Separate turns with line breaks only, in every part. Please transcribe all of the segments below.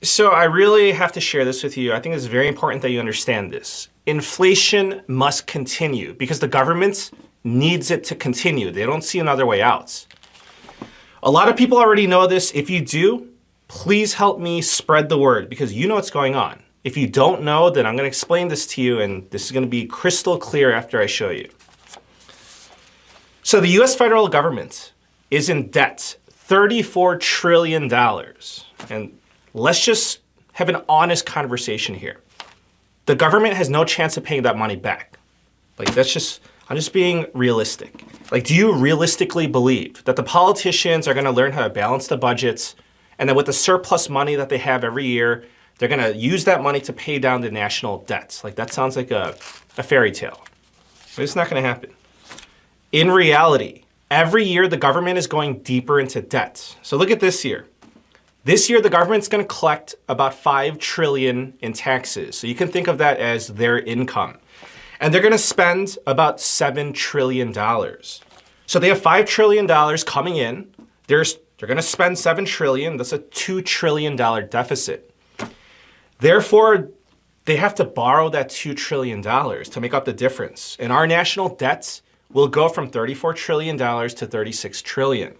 So I really have to share this with you. I think it's very important that you understand this. Inflation must continue because the government needs it to continue. They don't see another way out. A lot of people already know this. If you do, please help me spread the word because you know what's going on. If you don't know, then I'm going to explain this to you, and this is going to be crystal clear after I show you. So the US federal government is in debt, $34 trillion. And let's just have an honest conversation here. The government has no chance of paying that money back. I'm just being realistic. Do you realistically believe that the politicians are going to learn how to balance the budgets, and that with the surplus money that they have every year, they're going to use that money to pay down the national debts? That sounds like a fairy tale. But it's not going to happen. In reality, every year the government is going deeper into debt. So look at this year. This year, the government's going to collect about $5 trillion in taxes. So you can think of that as their income. And they're going to spend about $7 trillion. So they have $5 trillion coming in. They're going to spend $7 trillion. That's a $2 trillion deficit. Therefore, they have to borrow that $2 trillion to make up the difference. And our national debt will go from $34 trillion to $36 trillion.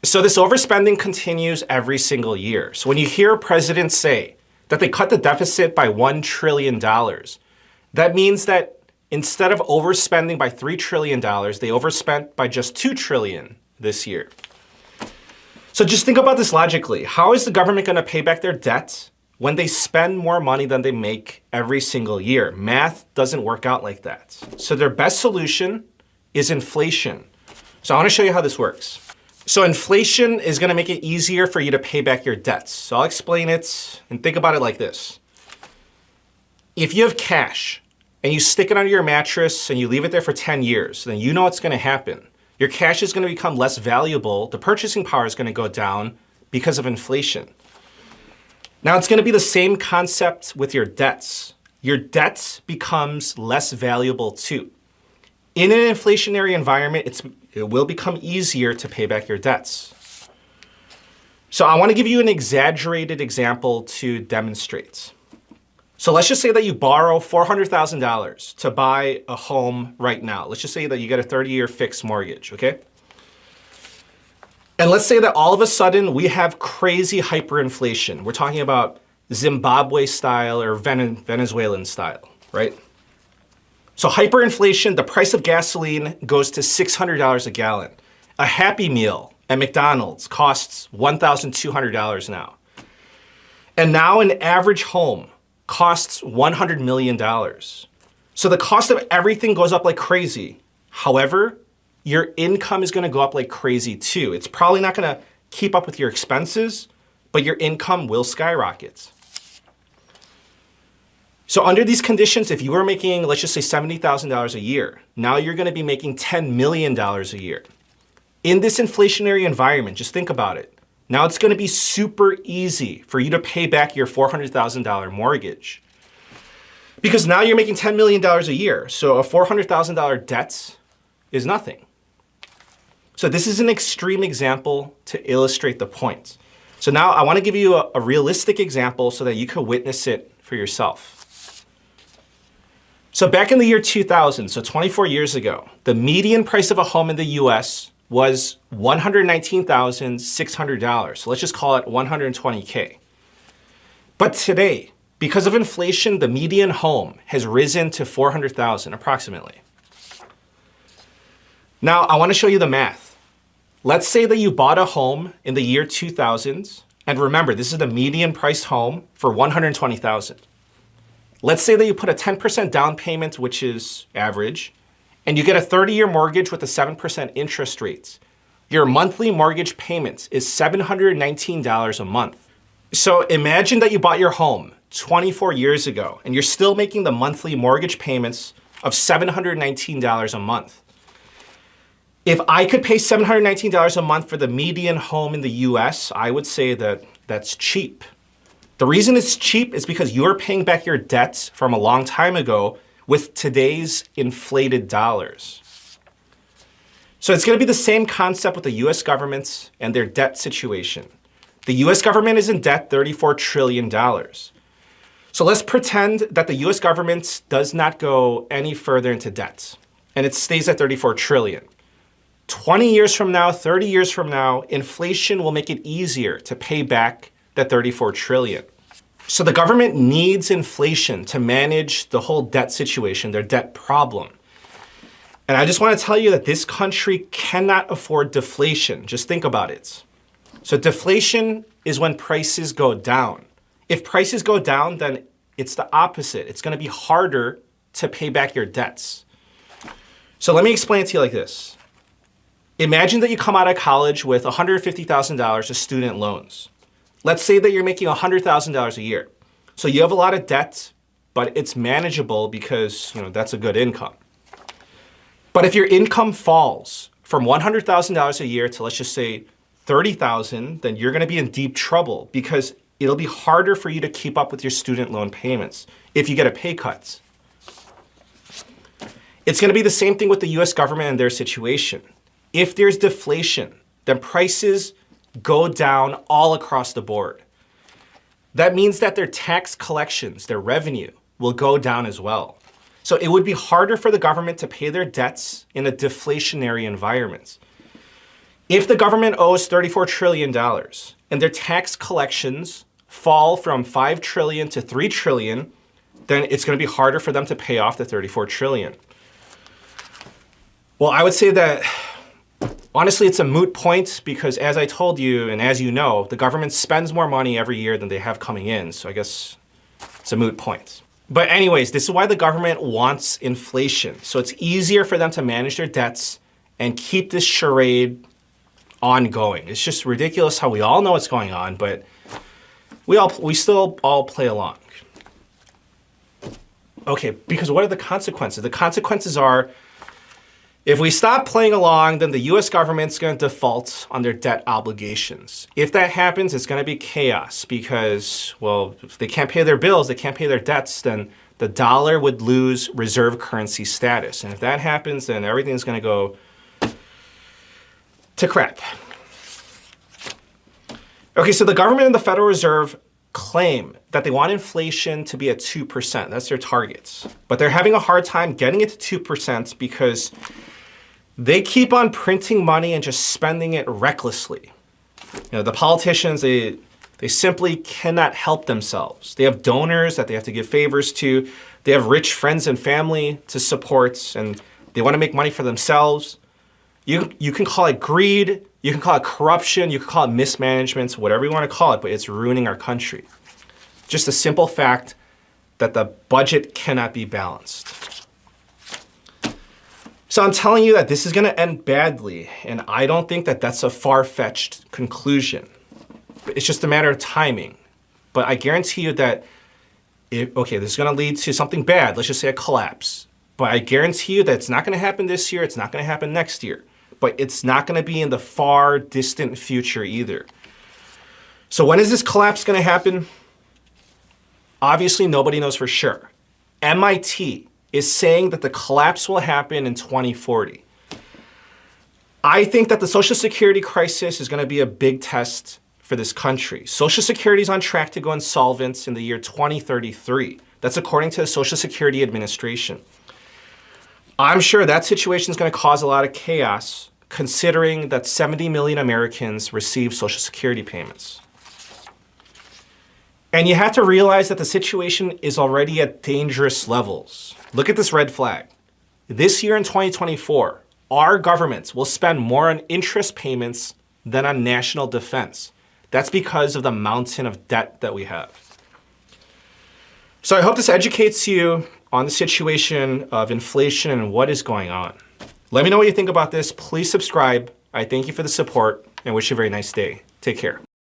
So this overspending continues every single year. So when you hear presidents say that they cut the deficit by $1 trillion, that means that instead of overspending by $3 trillion, they overspent by just $2 trillion this year. So just think about this logically. How is the government going to pay back their debt when they spend more money than they make every single year? Math doesn't work out like that. So their best solution is inflation. So I want to show you how this works. So inflation is going to make it easier for you to pay back your debts. So I'll explain it and think about it like this. If you have cash and you stick it under your mattress and you leave it there for 10 years, then you know what's going to happen. Your cash is going to become less valuable. The purchasing power is going to go down because of inflation. Now it's going to be the same concept with your debts. Your debt becomes less valuable too. In an inflationary environment, it will become easier to pay back your debts. So I want to give you an exaggerated example to demonstrate. So let's just say that you borrow $400,000 to buy a home right now. Let's just say that you get a 30-year fixed mortgage, okay? And let's say that all of a sudden we have crazy hyperinflation. We're talking about Zimbabwe style or Venezuelan style, right? So hyperinflation, the price of gasoline goes to $600 a gallon. A Happy Meal at McDonald's costs $1,200 now. And now an average home costs $100 million. So the cost of everything goes up like crazy. However, your income is going to go up like crazy too. It's probably not going to keep up with your expenses, but your income will skyrocket. So under these conditions, if you were making, let's just say $70,000 a year, now you're going to be making $10 million a year. In this inflationary environment, just think about it. Now it's going to be super easy for you to pay back your $400,000 mortgage. Because now you're making $10 million a year. So a $400,000 debt is nothing. So this is an extreme example to illustrate the point. So now I want to give you a realistic example so that you can witness it for yourself. So back in the year 2000, so 24 years ago, the median price of a home in the US was $119,600. So let's just call it $120K. But today, because of inflation, the median home has risen to $400,000 approximately. Now, I want to show you the math. Let's say that you bought a home in the year 2000, and remember, this is the median price home for $120,000. Let's say that you put a 10% down payment, which is average, and you get a 30-year mortgage with a 7% interest rate. Your monthly mortgage payment is $719 a month. So imagine that you bought your home 24 years ago, and you're still making the monthly mortgage payments of $719 a month. If I could pay $719 a month for the median home in the US, I would say that that's cheap. The reason it's cheap is because you're paying back your debts from a long time ago with today's inflated dollars. So it's going to be the same concept with the US government and their debt situation. The US government is in debt $34 trillion. So let's pretend that the US government does not go any further into debt and it stays at 34 trillion. 20 years from now, 30 years from now, inflation will make it easier to pay back that 34 trillion. So the government needs inflation to manage the whole debt situation, their debt problem. And I just want to tell you that this country cannot afford deflation. Just think about it. So deflation is when prices go down. If prices go down, then it's the opposite. It's going to be harder to pay back your debts. So let me explain it to you like this. Imagine that you come out of college with $150,000 of student loans. Let's say that you're making $100,000 a year. So you have a lot of debt, but it's manageable because, that's a good income. But if your income falls from $100,000 a year to, let's just say, $30,000, then you're going to be in deep trouble because it'll be harder for you to keep up with your student loan payments if you get a pay cut. It's going to be the same thing with the US government and their situation. If there's deflation, then prices go down all across the board. That means that their tax collections, their revenue, will go down as well. So it would be harder for the government to pay their debts in a deflationary environment. If the government owes $34 trillion and their tax collections fall from $5 trillion to $3 trillion, then it's going to be harder for them to pay off the $34 trillion. Well, I would say that honestly, it's a moot point because as I told you, and as you know, the government spends more money every year than they have coming in. So I guess it's a moot point. But anyways, this is why the government wants inflation. So it's easier for them to manage their debts and keep this charade ongoing. It's just ridiculous how we all know what's going on, but we still all play along. Okay, because what are the consequences? The consequences are, if we stop playing along, then the US government's going to default on their debt obligations. If that happens, it's going to be chaos because, well, if they can't pay their bills, they can't pay their debts, then the dollar would lose reserve currency status. And if that happens, then everything's going to go to crap. Okay, so the government and the Federal Reserve claim that they want inflation to be at 2%. That's their targets. But they're having a hard time getting it to 2% because they keep on printing money and just spending it recklessly. The politicians, they simply cannot help themselves. They have donors that they have to give favors to. They have rich friends and family to support, and they want to make money for themselves. You can call it greed, you can call it corruption, you can call it mismanagement, whatever you want to call it, but it's ruining our country. Just a simple fact that the budget cannot be balanced. So I'm telling you that this is going to end badly, and I don't think that that's a far-fetched conclusion. It's just a matter of timing. But I guarantee you that, this is going to lead to something bad, let's just say a collapse. But I guarantee you that it's not going to happen this year, it's not going to happen next year. But it's not going to be in the far distant future either. So when is this collapse going to happen? Obviously, nobody knows for sure. MIT is saying that the collapse will happen in 2040. I think that the Social Security crisis is going to be a big test for this country. Social Security is on track to go insolvent in the year 2033. That's according to the Social Security Administration. I'm sure that situation is going to cause a lot of chaos, considering that 70 million Americans receive Social Security payments. And you have to realize that the situation is already at dangerous levels. Look at this red flag. This year in 2024, our government will spend more on interest payments than on national defense. That's because of the mountain of debt that we have. So I hope this educates you on the situation of inflation and what is going on. Let me know what you think about this. Please subscribe. I thank you for the support and wish you a very nice day. Take care.